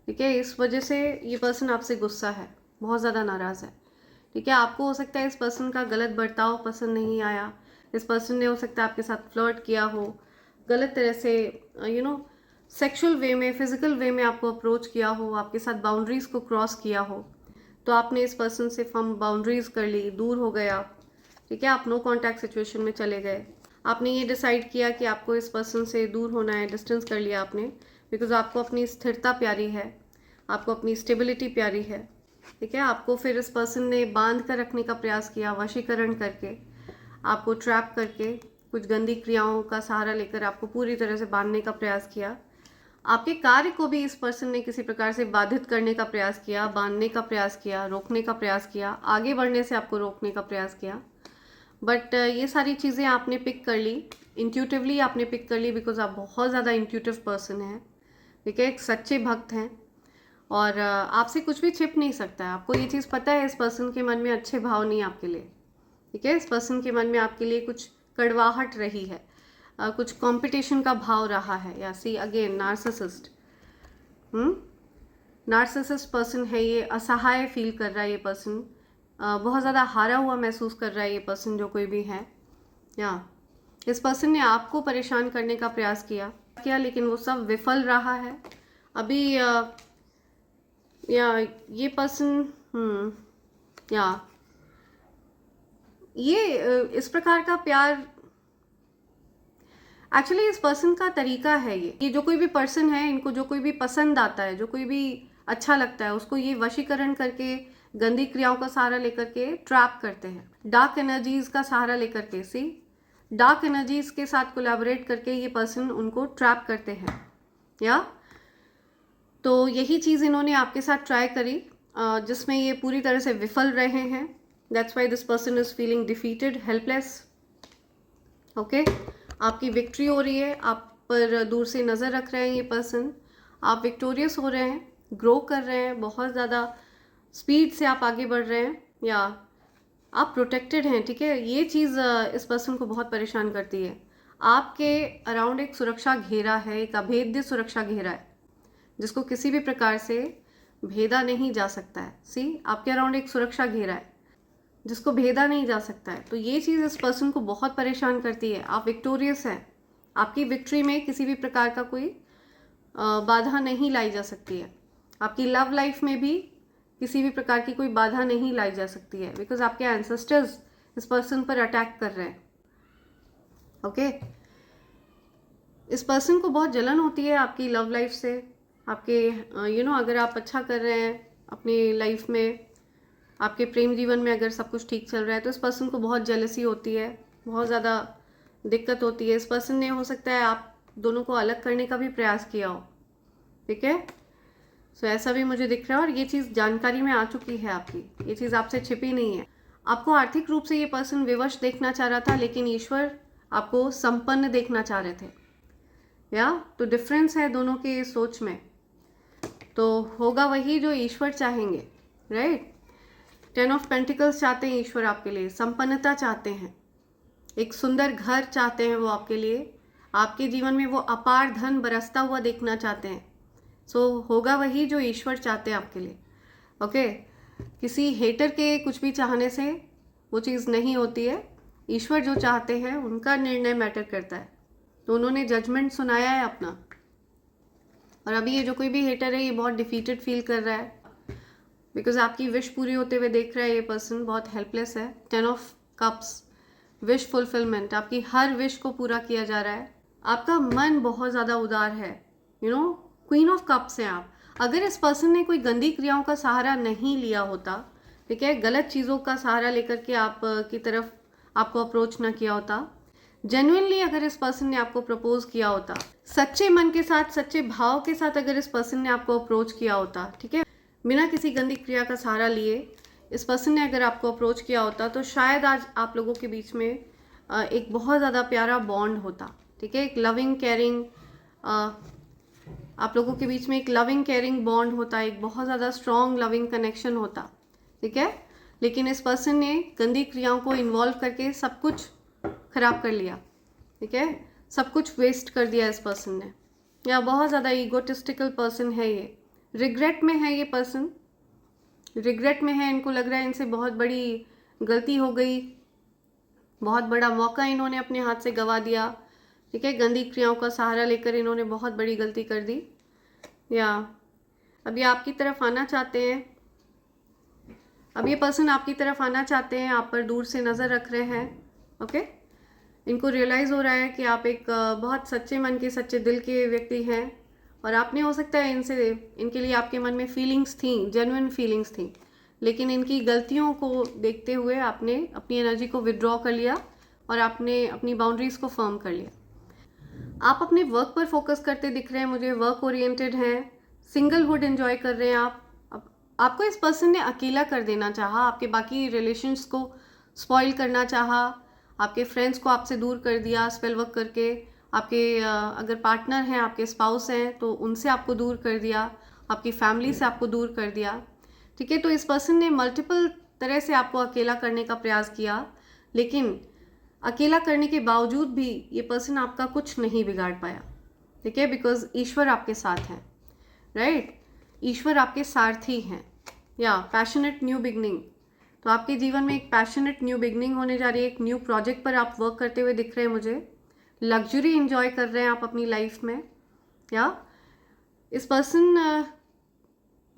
ठीक है, इस वजह से ये पर्सन आपसे गुस्सा है, बहुत ज़्यादा नाराज़ है. ठीक है, आपको हो सकता है इस पर्सन का गलत बर्ताव पसंद नहीं आया. इस पर्सन ने हो सकता है आपके साथ फ्लर्ट किया हो, गलत तरह से सेक्सुअल वे में, फिजिकल वे में आपको अप्रोच किया हो, आपके साथ बाउंड्रीज़ को क्रॉस किया हो. तो आपने इस पर्सन से फर्म बाउंड्रीज़ कर ली, दूर हो गए आप. ठीक है, आप नो कॉन्टैक्ट सिचुएशन में चले गए. आपने ये डिसाइड किया कि आपको इस पर्सन से दूर होना है, डिस्टेंस कर लिया आपने, बिकॉज आपको अपनी स्थिरता प्यारी है, आपको अपनी स्टेबिलिटी प्यारी है. ठीक है, आपको फिर इस पर्सन ने बांध कर रखने का प्रयास किया, वशीकरण करके, आपको ट्रैप करके, कुछ गंदी क्रियाओं का सहारा लेकर आपको पूरी तरह से बांधने का प्रयास किया. आपके कार्य को भी इस पर्सन ने किसी प्रकार से बाधित करने का प्रयास किया, बांधने का प्रयास किया, रोकने का प्रयास किया, आगे बढ़ने से आपको रोकने का प्रयास किया. बट ये सारी चीज़ें आपने पिक कर ली, इंट्यूटिवली आपने पिक कर ली, बिकॉज आप बहुत ज़्यादा इंट्यूटिव पर्सन हैं. ठीक है, एक सच्चे भक्त हैं, और आपसे कुछ भी छिप नहीं सकता है. आपको ये चीज़ पता है, इस पर्सन के मन में अच्छे भाव नहीं आपके लिए. ठीक है, इस पर्सन के मन में आपके लिए कुछ कड़वाहट रही है, कुछ कंपटीशन का भाव रहा है. या see again narcissist, narcissist person है ये, असहाय फील कर रहा है ये पर्सन, बहुत ज़्यादा हारा हुआ महसूस कर रहा है ये पर्सन, जो कोई भी है. या इस पर्सन ने आपको परेशान करने का प्रयास किया, लेकिन वो सब विफल रहा है. अभी या ये पर्सन या ये इस प्रकार का प्यार एक्चुअली इस पर्सन का तरीका है ये जो कोई भी पर्सन है, इनको जो कोई भी पसंद आता है, जो कोई भी अच्छा लगता है, उसको ये वशीकरण करके गंदी क्रियाओं का सहारा लेकर के ट्रैप करते हैं, डार्क एनर्जीज का सहारा लेकर के। सी डार्क एनर्जीज के साथ कोलैबोरेट करके ये पर्सन उनको ट्रैप करते हैं। या तो यही चीज़ इन्होंने आपके साथ ट्राई करी, जिसमें ये पूरी तरह से विफल रहे हैं। That's why this person is feeling defeated, helpless. Okay, आपकी विक्ट्री हो रही है, आप पर दूर से नज़र रख रहे हैं ये पर्सन, आप विक्टोरियस हो रहे हैं, ग्रो कर रहे हैं, बहुत ज़्यादा स्पीड से आप आगे बढ़ रहे हैं, या आप प्रोटेक्टेड हैं। ठीक है, ये चीज़ इस पर्सन को बहुत परेशान करती है। आपके अराउंड एक सुरक्षा घेरा है, एक अभेद्य सुरक्षा घेरा है, जिसको किसी भी प्रकार से भेदा नहीं जा सकता है। सी आपके अराउंड एक सुरक्षा घेरा है जिसको भेदा नहीं जा सकता है। तो ये चीज़ इस पर्सन को बहुत परेशान करती है। आप विक्टोरियस हैं, आपकी विक्ट्री में किसी भी प्रकार का कोई बाधा नहीं लाई जा सकती है। आपकी लव लाइफ में भी किसी भी प्रकार की कोई बाधा नहीं लाई जा सकती है, बिकॉज आपके एंसेस्टर्स इस पर्सन पर अटैक कर रहे हैं। ओके, इस पर्सन को बहुत जलन होती है आपकी लव लाइफ से, आपके अगर आप अच्छा कर रहे हैं अपनी लाइफ में, आपके प्रेम जीवन में अगर सब कुछ ठीक चल रहा है, तो इस पर्सन को बहुत जेलसी होती है, बहुत ज़्यादा दिक्कत होती है। इस पर्सन ने हो सकता है आप दोनों को अलग करने का भी प्रयास किया हो। ठीक है, सो ऐसा भी मुझे दिख रहा है, और ये चीज़ जानकारी में आ चुकी है आपकी, ये चीज़ आपसे छिपी नहीं है। आपको आर्थिक रूप से ये पर्सन विवश देखना चाह रहा था, लेकिन ईश्वर आपको संपन्न देखना चाह रहे थे। या तो डिफरेंस है दोनों के सोच में, तो होगा वही जो ईश्वर चाहेंगे। राइट, 10 ऑफ पेंटिकल्स चाहते हैं ईश्वर आपके लिए, संपन्नता चाहते हैं, एक सुंदर घर चाहते हैं वो आपके लिए, आपके जीवन में वो अपार धन बरसता हुआ देखना चाहते हैं। सो होगा वही जो ईश्वर चाहते हैं आपके लिए। ओके, किसी हेटर के कुछ भी चाहने से वो चीज़ नहीं होती है। ईश्वर जो चाहते हैं उनका निर्णय मैटर करता है। तो उन्होंने जजमेंट सुनाया है अपना, और अभी ये जो कोई भी हेटर है ये बहुत डिफीटेड फील कर रहा है, बिकॉज आपकी विश पूरी होते हुए देख रहा है ये पर्सन, बहुत हेल्पलेस है। 10 ऑफ कप्स, विश फुलफिलमेंट, आपकी हर विश को पूरा किया जा रहा है। आपका मन बहुत ज़्यादा उदार है, क्वीन ऑफ कप्स हैं आप। अगर इस पर्सन ने कोई गंदी क्रियाओं का सहारा नहीं लिया होता, ठीक है, गलत चीज़ों का सहारा लेकर के आप की तरफ आपको अप्रोच ना किया होता, जेन्युइनली अगर इस पर्सन ने आपको प्रपोज किया होता, सच्चे मन के साथ, सच्चे भाव के साथ अगर इस पर्सन ने आपको अप्रोच किया होता, ठीक है, बिना किसी गंदी क्रिया का सहारा लिए इस पर्सन ने अगर आपको अप्रोच किया होता, तो शायद आज आप लोगों के बीच में एक बहुत ज़्यादा प्यारा बॉन्ड होता। ठीक है, एक लविंग केयरिंग, आप लोगों के बीच में एक लविंग केयरिंग बॉन्ड होता, एक बहुत ज़्यादा स्ट्रॉन्ग लविंग कनेक्शन होता। ठीक है, लेकिन इस पर्सन ने गंदी क्रियाओं को इन्वॉल्व करके सब कुछ खराब कर लिया। ठीक है, सब कुछ वेस्ट कर दिया इस पर्सन ने, या बहुत ज़्यादा ईगोटिस्टिकल पर्सन है ये, रिग्रेट में है ये पर्सन, रिग्रेट में है। इनको लग रहा है इनसे बहुत बड़ी गलती हो गई, बहुत बड़ा मौका इन्होंने अपने हाथ से गंवा दिया। ठीक है, गंदी क्रियाओं का सहारा लेकर इन्होंने बहुत बड़ी गलती कर दी, या अब ये आपकी तरफ आना चाहते हैं, अब ये पर्सन आपकी तरफ आना चाहते हैं, आप पर दूर से नज़र रख रहे हैं। ओके, इनको रियलाइज़ हो रहा है कि आप एक बहुत सच्चे मन के, सच्चे दिल के व्यक्ति हैं, और आपने हो सकता है इनके लिए आपके मन में फीलिंग्स थी, जेन्युइन फीलिंग्स थी, लेकिन इनकी गलतियों को देखते हुए आपने अपनी एनर्जी को विड्रॉ कर लिया, और आपने अपनी बाउंड्रीज को फर्म कर लिया। आप अपने वर्क पर फोकस करते दिख रहे हैं मुझे, वर्क ओरिएंटेड हैं, सिंगलहुड एंजॉय कर रहे हैं आप। आपको इस पर्सन ने अकेला कर देना चाहा, आपके बाकी रिलेशंस को स्पॉइल करना चाहा, आपके फ्रेंड्स को आपसे दूर कर दिया स्पेल वर्क करके, आपके अगर पार्टनर हैं, आपके स्पाउस हैं, तो उनसे आपको दूर कर दिया, आपकी फैमिली से आपको दूर कर दिया। ठीक है, तो इस पर्सन ने मल्टीपल तरह से आपको अकेला करने का प्रयास किया, लेकिन अकेला करने के बावजूद भी ये पर्सन आपका कुछ नहीं बिगाड़ पाया। ठीक है, बिकॉज ईश्वर आपके साथ हैं। राइट, ईश्वर आपके सारथी हैं, या पैशनेट न्यू बिगनिंग। तो आपके जीवन में एक पैशनेट न्यू बिगनिंग होने जा रही है, एक न्यू प्रोजेक्ट पर आप वर्क करते हुए दिख रहे हैं मुझे, लग्जरी एंजॉय कर रहे हैं आप अपनी लाइफ में, या इस पर्सन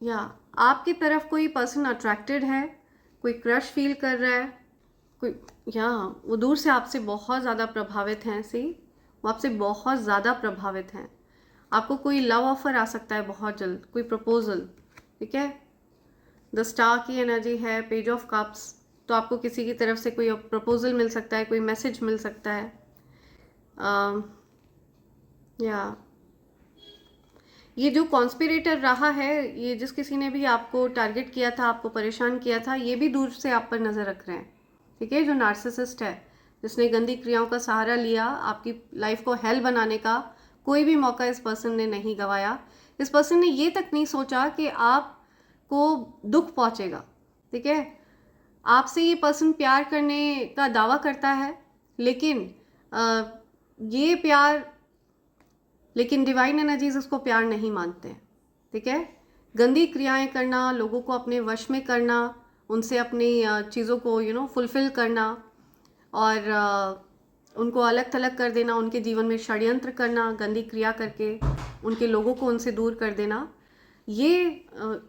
या आपकी तरफ कोई पर्सन अट्रैक्टेड है, कोई क्रश फील कर रहा है, कोई, या वो दूर से आपसे बहुत ज़्यादा प्रभावित हैं। सी वो आपसे बहुत ज़्यादा प्रभावित हैं। आपको कोई लव ऑफर आ सकता है बहुत जल्द, कोई प्रपोजल, ठीक है। द स्टार की एनर्जी है, पेज ऑफ कप्स, तो आपको किसी की तरफ से कोई प्रपोजल मिल सकता है, कोई मैसेज मिल सकता है। या ये जो कॉन्स्पिरेटर रहा है, ये जिस किसी ने भी आपको टारगेट किया था, आपको परेशान किया था, ये भी दूर से आप पर नज़र रख रहे हैं, ठीक है। जो नार्सिसिस्ट है, जिसने गंदी क्रियाओं का सहारा लिया, आपकी लाइफ को हेल बनाने का कोई भी मौका इस पर्सन ने नहीं गंवाया। इस पर्सन ने ये तक नहीं सोचा कि आपको दुख पहुंचेगा, ठीक है। आपसे ये पर्सन प्यार करने का दावा करता है, लेकिन ये प्यार, लेकिन डिवाइन एनर्जीज उसको प्यार नहीं मानते हैं, ठीक है। गंदी क्रियाएं करना, लोगों को अपने वश में करना, उनसे अपनी चीज़ों को फुलफिल करना और उनको अलग थलग कर देना, उनके जीवन में षड्यंत्र करना, गंदी क्रिया करके उनके लोगों को उनसे दूर कर देना, ये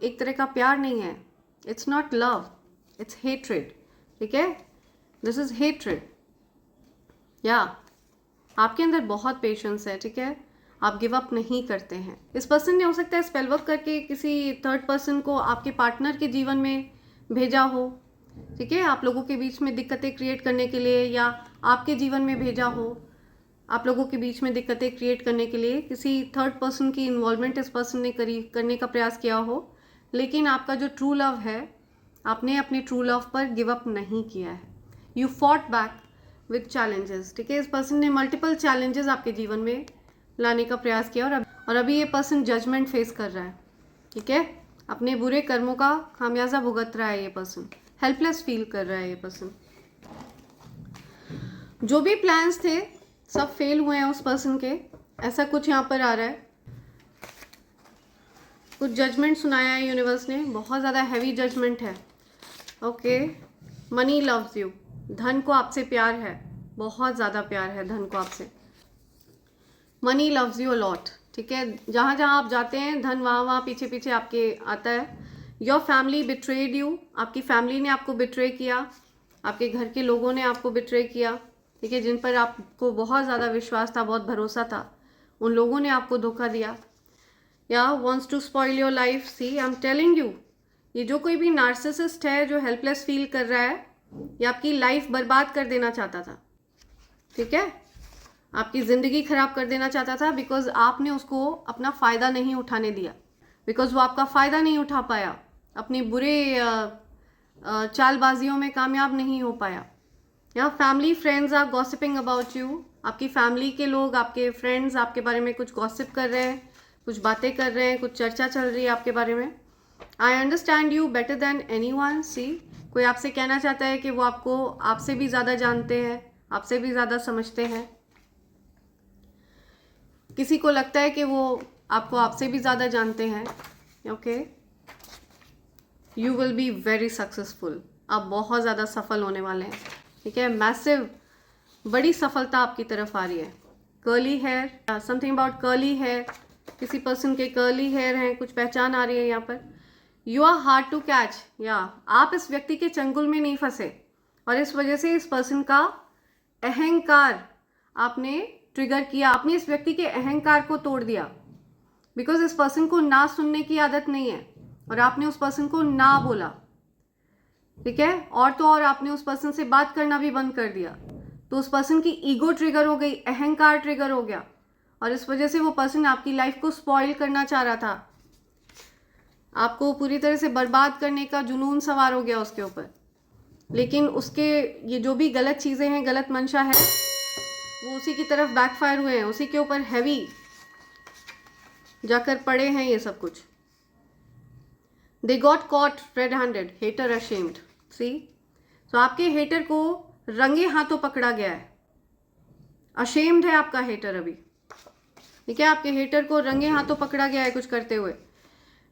एक तरह का प्यार नहीं है। It's not love, it's hatred, ठीक है। This is hatred. या आपके अंदर बहुत पेशेंस है, ठीक है। आप गिव अप नहीं करते हैं। इस पर्सन ने हो सकता है स्पेल वर्क करके किसी थर्ड पर्सन को आपके पार्टनर के जीवन में भेजा हो, ठीक है, आप लोगों के बीच में दिक्कतें क्रिएट करने के लिए, या आपके जीवन में भेजा हो, आप लोगों के बीच में दिक्कतें क्रिएट करने के लिए किसी थर्ड पर्सन की इन्वॉल्वमेंट इस पर्सन ने करने का प्रयास किया हो। लेकिन आपका जो ट्रू लव है, आपने अपने ट्रू लव पर गिव अप नहीं किया है। You fought back with challenges, ठीक है। इस पर्सन ने मल्टीपल चैलेंजेस आपके जीवन में लाने का प्रयास किया और अभी ये पर्सन जजमेंट फेस कर रहा है, ठीक है। अपने बुरे कर्मों का खामियाजा भुगत रहा है ये पर्सन, हेल्पलेस फील कर रहा है ये पर्सन। जो भी प्लान्स थे सब फेल हुए हैं उस पर्सन के, ऐसा कुछ यहाँ पर आ रहा है। कुछ जजमेंट सुनाया है यूनिवर्स ने, बहुत ज़्यादा हैवी जजमेंट है, ओके। मनी लव्स यू, धन को आपसे प्यार है, बहुत ज़्यादा प्यार है धन को आपसे। मनी लव्स यू अलॉट, ठीक है। जहाँ जहाँ आप जाते हैं धन वहाँ वहाँ पीछे पीछे आपके आता है। योर फैमिली बिट्रेड यू, आपकी फैमिली ने आपको बिट्रे किया, आपके घर के लोगों ने आपको बिट्रे किया, ठीक है। जिन पर आपको बहुत ज़्यादा विश्वास था, बहुत भरोसा था, उन लोगों ने आपको धोखा दिया। या wants to spoil your life. See I am telling you, ये जो कोई भी नार्सिसिस्ट है जो हेल्पलेस फील कर रहा है, ये आपकी लाइफ बर्बाद कर देना चाहता था, ठीक है। आपकी ज़िंदगी ख़राब कर देना चाहता था, बिकॉज आपने उसको अपना फ़ायदा नहीं उठाने दिया, बिकॉज वो आपका फ़ायदा नहीं उठा पाया, अपनी बुरे चालबाजियों में कामयाब नहीं हो पाया। या family friends are gossiping about you, आपकी फैमिली के लोग, आपके फ्रेंड्स आपके बारे में कुछ गॉसिप कर रहे हैं, कुछ बातें कर रहे हैं, कुछ चर्चा चल रही है आपके बारे में। I understand you better than anyone. See, कोई आपसे कहना चाहता है कि वो आपको आपसे भी ज़्यादा जानते हैं, आपसे भी ज़्यादा समझते हैं। किसी को लगता है कि वो आपको आपसे भी ज़्यादा जानते हैं, okay. You will be very successful, आप बहुत ज़्यादा सफल होने वाले हैं, ठीक है। मैसिव बड़ी सफलता आपकी तरफ आ रही है। Curly hair, something about curly hair, किसी पर्सन के कर्ली हेयर हैं, कुछ पहचान आ रही है यहाँ पर। You are hard to catch, या आप इस व्यक्ति के चंगुल में नहीं फंसे, और इस वजह से इस पर्सन का अहंकार आपने ट्रिगर किया, आपने इस व्यक्ति के अहंकार को तोड़ दिया। बिकॉज इस पर्सन को ना सुनने की आदत नहीं है और आपने उस पर्सन को ना बोला, ठीक है। और तो और आपने उस पर्सन से बात करना भी बंद कर दिया, तो उस पर्सन की ईगो ट्रिगर हो गई, अहंकार ट्रिगर हो गया, और इस वजह से वो पर्सन आपकी लाइफ को स्पॉइल करना चाह रहा था, आपको पूरी तरह से बर्बाद करने का जुनून सवार हो गया उसके ऊपर। लेकिन उसके ये जो भी गलत चीज़ें हैं, गलत मंशा है, वो उसी की तरफ बैकफायर हुए हैं, उसी के ऊपर हैवी जाकर पड़े हैं ये सब कुछ। They got caught red handed, hater ashamed. See, तो आपके हेटर को रंगे हाथों पकड़ा गया है, अशेम्ड है आपका हेटर अभी, ठीक है। आपके हेटर को रंगे हाथों पकड़ा गया है कुछ करते हुए।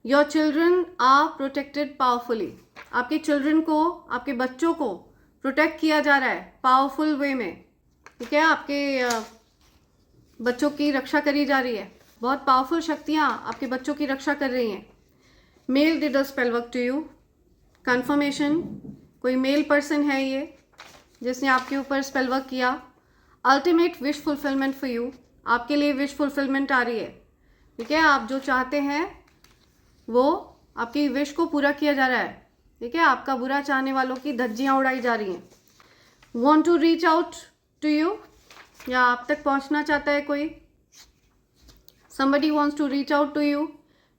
Your children are protected powerfully, आपके चिल्ड्रन को, आपके बच्चों को प्रोटेक्ट किया जा रहा है पावरफुल वे में, ठीक है। आपके बच्चों की रक्षा करी जा रही है, बहुत पावरफुल शक्तियाँ आपके बच्चों की रक्षा कर रही हैं। Male did a spell work to you, confirmation, कोई मेल पर्सन है ये जिसने आपके ऊपर स्पेल वर्क किया, ultimate wish fulfilment for you, आपके लिए विश फुलफिलमेंट आ रही है, ठीक है। आप जो चाहते हैं वो आपकी विश को पूरा किया जा रहा है, ठीक है। आपका बुरा चाहने वालों की धज्जियाँ उड़ाई जा रही हैं। Want to reach out to you, या आप तक पहुंचना चाहता है कोई। somebody wants to reach out to you.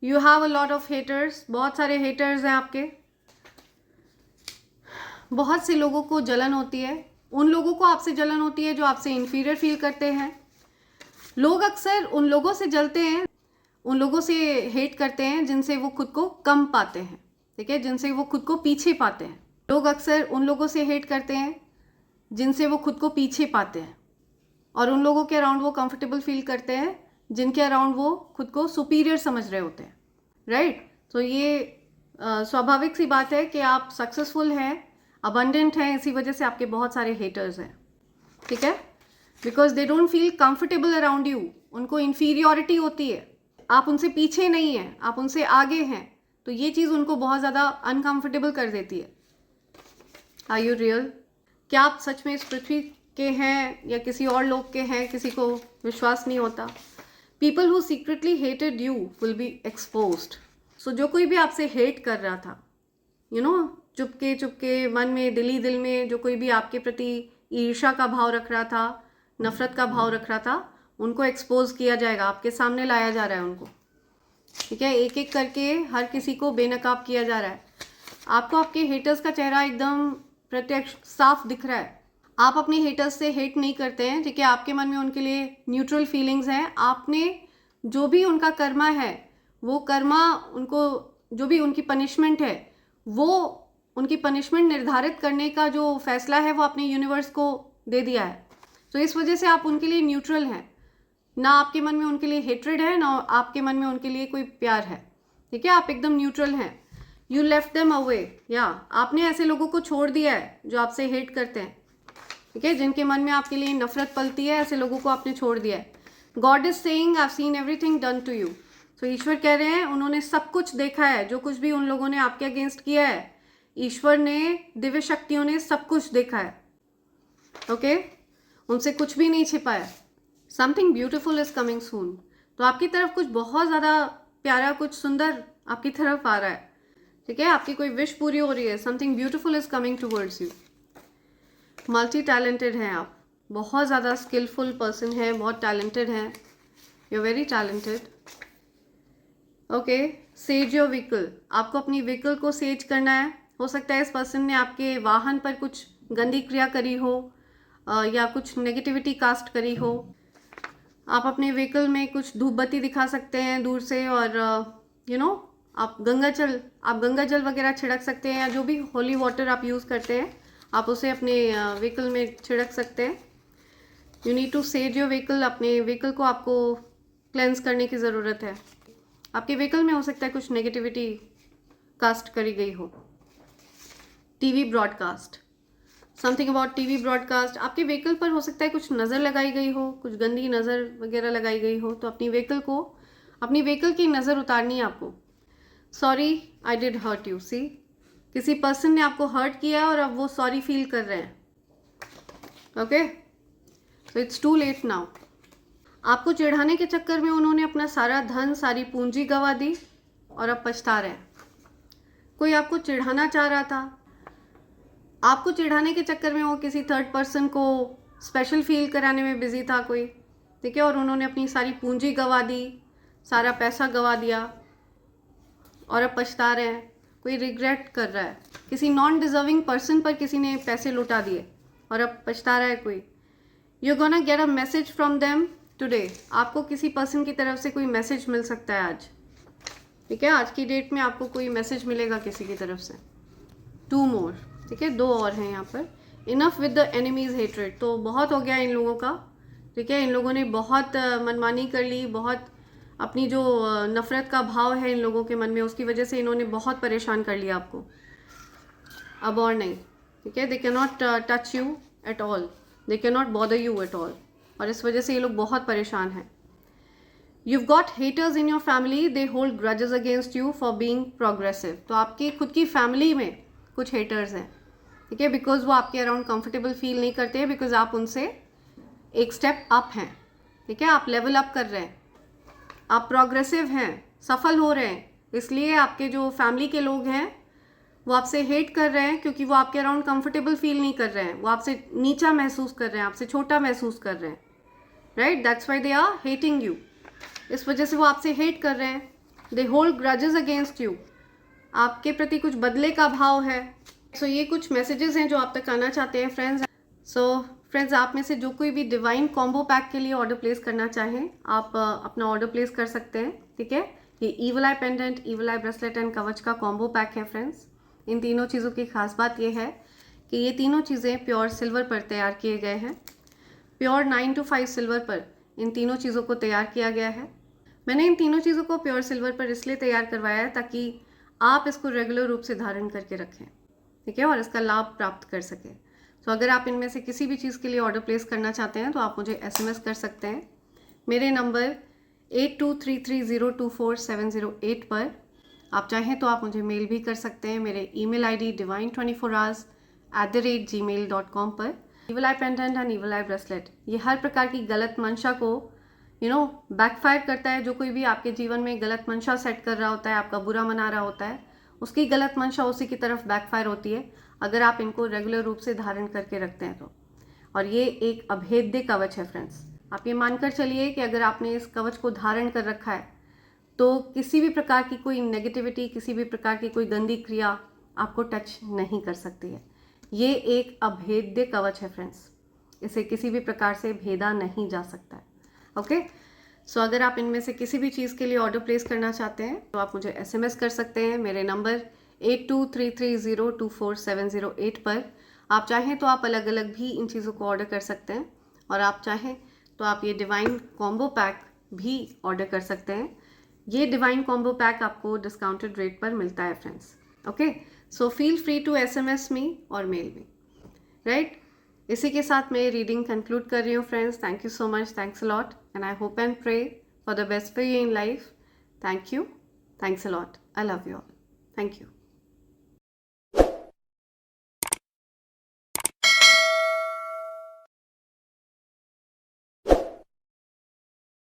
You have a lot of haters, बहुत सारे haters हैं आपके। बहुत से लोगों को जलन होती है, उन लोगों को आपसे जलन होती है जो आपसे इंफीरियर फील करते हैं। लोग अक्सर उन लोगों से जलते हैं, उन लोगों से हेट करते हैं जिनसे वो खुद को कम पाते हैं, ठीक है, जिनसे वो खुद को पीछे पाते हैं। लोग अक्सर उन लोगों से हेट करते हैं जिनसे वो खुद को पीछे पाते हैं, और उन लोगों के अराउंड वो कंफर्टेबल फील करते हैं जिनके अराउंड वो खुद को सुपीरियर समझ रहे होते हैं, राइट। तो ये स्वाभाविक सी बात है कि आप सक्सेसफुल हैं, अबंडेंट हैं, इसी वजह से आपके बहुत सारे हेटर्स हैं, ठीक है। Because they don't feel comfortable around you, उनको इन्फीरियॉरिटी होती है, आप उनसे पीछे नहीं हैं, आप उनसे आगे हैं, तो ये चीज़ उनको बहुत ज़्यादा अनकंफर्टेबल कर देती है। Are you real? क्या आप सच में इस पृथ्वी के हैं या किसी और लोग के हैं, किसी को विश्वास नहीं होता। People who secretly hated you will be exposed. So जो कोई भी आपसे हेट कर रहा था, यू नो, चुपके चुपके मन में, दिल में जो कोई भी आपके प्रति ईर्ष्या का भाव रख रहा था, नफरत का भाव रख रहा था, उनको एक्सपोज किया जाएगा, आपके सामने लाया जा रहा है उनको, ठीक है। एक एक करके हर किसी को बेनकाब किया जा रहा है। आपको आपके हेटर्स का चेहरा एकदम प्रत्यक्ष साफ दिख रहा है। आप अपने हेटर्स से हेट नहीं करते हैं, ठीक है। आपके मन में उनके लिए न्यूट्रल फीलिंग्स हैं। आपने जो भी उनका कर्मा है, वो कर्मा उनको, जो भी उनकी पनिशमेंट है, वो उनकी पनिशमेंट निर्धारित करने का जो फैसला है वो आपने यूनिवर्स को दे दिया है। तो इस वजह से आप उनके लिए न्यूट्रल हैं, ना आपके मन में उनके लिए हेट्रेड है, ना आपके मन में उनके लिए कोई प्यार है, ठीक है। आप एकदम न्यूट्रल हैं। यू लेफ्ट देम अवे, या आपने ऐसे लोगों को छोड़ दिया है जो आपसे हेट करते हैं, ठीक है, जिनके मन में आपके लिए नफरत पलती है, ऐसे लोगों को आपने छोड़ दिया है। God is saying I have seen everything done to you. तो ईश्वर कह रहे हैं उन्होंने सब कुछ देखा है, जो कुछ भी उन लोगों ने आपके अगेंस्ट किया है, ईश्वर ने, दिव्य शक्तियों ने सब कुछ देखा है, ओके। उनसे कुछ भी नहीं छिपा है। Something beautiful is coming soon. तो आपकी तरफ कुछ बहुत ज़्यादा प्यारा, कुछ सुंदर आपकी तरफ आ रहा है, ठीक है। आपकी कोई विश पूरी हो रही है। Something beautiful is coming towards you. Multi talented हैं आप, बहुत ज़्यादा स्किलफुल पर्सन हैं, बहुत टैलेंटेड हैं, you are very talented, okay. Sage your vehicle, आपको अपनी व्हीकल को सेज करना है। हो सकता है इस पर्सन ने आपके वाहन पर कुछ गंदी क्रिया करी हो, या कुछ नेगेटिविटी कास्ट करी हो। आप अपने व्हीकल में कुछ धूप बत्ती दिखा सकते हैं दूर से, और यू नो, आप गंगा जल वगैरह छिड़क सकते हैं, या जो भी होली वाटर आप यूज़ करते हैं आप उसे अपने व्हीकल में छिड़क सकते हैं। You need to sage your vehicle. अपने व्हीकल को आपको क्लेंस करने की ज़रूरत है। आपके व्हीकल में हो सकता है कुछ नेगेटिविटी कास्ट करी गई हो। TV broadcast, something about TV broadcast. आपके व्हीकल पर हो सकता है कुछ नज़र लगाई गई हो, कुछ गंदी नज़र वगैरह लगाई गई हो, तो अपनी व्हीकल की नज़र उतारनी है आपको। Sorry I did hurt you. See, किसी पर्सन ने आपको हर्ट किया है और अब वो सॉरी फील कर रहे हैं, okay. So it's too late now. आपको चिढ़ाने के चक्कर में उन्होंने अपना सारा धन, सारी पूंजी गंवा दी और अब पछता रहे हैं। कोई आपको चिढ़ाना चाह रहा था, आपको चिढ़ाने के चक्कर में वो किसी थर्ड पर्सन को स्पेशल फील कराने में बिजी था कोई, ठीक है, और उन्होंने अपनी सारी पूंजी गंवा दी, सारा पैसा गंवा दिया और अब पछता रहे हैं। कोई रिग्रेट कर रहा है, किसी नॉन डिजर्विंग पर्सन पर किसी ने पैसे लुटा दिए और अब पछता रहा है कोई। You gonna get a message from them today. आपको किसी पर्सन की तरफ से कोई मैसेज मिल सकता है आज, ठीक है। आज की डेट में आपको कोई मैसेज मिलेगा किसी की तरफ से। 2 मोर, ठीक है, 2 और हैं यहाँ पर। Enough with the enemies hatred. तो बहुत हो गया इन लोगों का, ठीक है। इन लोगों ने बहुत मनमानी कर ली, बहुत अपनी जो नफरत का भाव है इन लोगों के मन में, उसकी वजह से इन्होंने बहुत परेशान कर लिया आपको, अब और नहीं, ठीक है। They can not touch you at all, they can not bother you at all, और इस वजह से ये लोग बहुत परेशान हैं। You've got haters in your family, they hold grudges against you for being progressive. तो आपकी खुद की फैमिली में कुछ haters हैं, ठीक है, बिकॉज वो आपके अराउंड कंफर्टेबल फील नहीं करते हैं, बिकॉज आप उनसे एक स्टेप अप हैं, ठीक है, आप लेवल अप कर रहे हैं, आप प्रोग्रेसिव हैं, सफल हो रहे हैं। इसलिए आपके जो फैमिली के लोग हैं वो आपसे हेट कर रहे हैं, क्योंकि वो आपके अराउंड कंफर्टेबल फील नहीं कर रहे हैं, वो आपसे नीचा महसूस कर रहे हैं, आपसे छोटा महसूस कर रहे हैं, right, that's why they are hating you. इस वजह से वो आपसे हेट कर रहे हैं, they hold grudges against you, आपके प्रति कुछ बदले का भाव है। सो ये कुछ मैसेजेस हैं जो आप तक आना चाहते हैं फ्रेंड्स। सो फ्रेंड्स, आप में से जो कोई भी डिवाइन कॉम्बो पैक के लिए ऑर्डर प्लेस करना चाहें, आप अपना ऑर्डर प्लेस कर सकते हैं, ठीक है। ये evil I pendant, evil I bracelet and कवच का कॉम्बो पैक है फ्रेंड्स। इन तीनों चीज़ों की खास बात यह है कि ये तीनों चीज़ें प्योर सिल्वर पर तैयार किए गए हैं। प्योर 925 सिल्वर पर इन तीनों चीज़ों को तैयार किया गया है। मैंने इन तीनों चीज़ों को प्योर सिल्वर पर इसलिए तैयार करवाया है ताकि आप इसको रेगुलर रूप से धारण करके रखें, ठीक है, और इसका लाभ प्राप्त कर सकें। तो अगर आप इनमें से किसी भी चीज़ के लिए ऑर्डर प्लेस करना चाहते हैं तो आप मुझे SMS कर सकते हैं मेरे नंबर 8233024708 पर। आप चाहें तो आप मुझे मेल भी कर सकते हैं मेरे email ID divine24hours@gmail.com पर। Evil I pendant and evil I bracelet ये हर प्रकार की गलत मंशा को बैकफायर करता है। जो कोई भी आपके जीवन में गलत मंशा सेट कर रहा होता है, आपका बुरा मना रहा होता है, उसकी गलत मंशा उसी की तरफ बैकफायर होती है अगर आप इनको रेगुलर रूप से धारण करके रखते हैं तो। और ये एक अभेद्य कवच है फ्रेंड्स। आप ये मानकर चलिए कि अगर आपने इस कवच को धारण कर रखा है तो किसी भी प्रकार की कोई नेगेटिविटी, किसी भी प्रकार की कोई गंदी क्रिया आपको टच नहीं कर सकती है। ये एक अभेद्य कवच है फ्रेंड्स, इसे किसी भी प्रकार से भेदा नहीं जा सकता है। ओके, सो अगर आप इनमें से किसी भी चीज़ के लिए ऑर्डर प्लेस करना चाहते हैं तो आप मुझे SMS कर सकते हैं मेरे नंबर 8233024708 पर। आप चाहें तो आप अलग अलग भी इन चीज़ों को ऑर्डर कर सकते हैं, और आप चाहें तो आप ये डिवाइन कॉम्बो पैक भी ऑर्डर कर सकते हैं। ये डिवाइन कॉम्बो पैक आपको डिस्काउंटेड रेट पर मिलता है friends. Okay, so feel free to SMS me और मेल मी, राइट। इसी के साथ मैं रीडिंग कंक्लूड कर रही हूँ friends. Thank you so much, thanks a lot, and I hope and pray for the best for you in life. Thank you, thanks a lot, I love you all, thank you.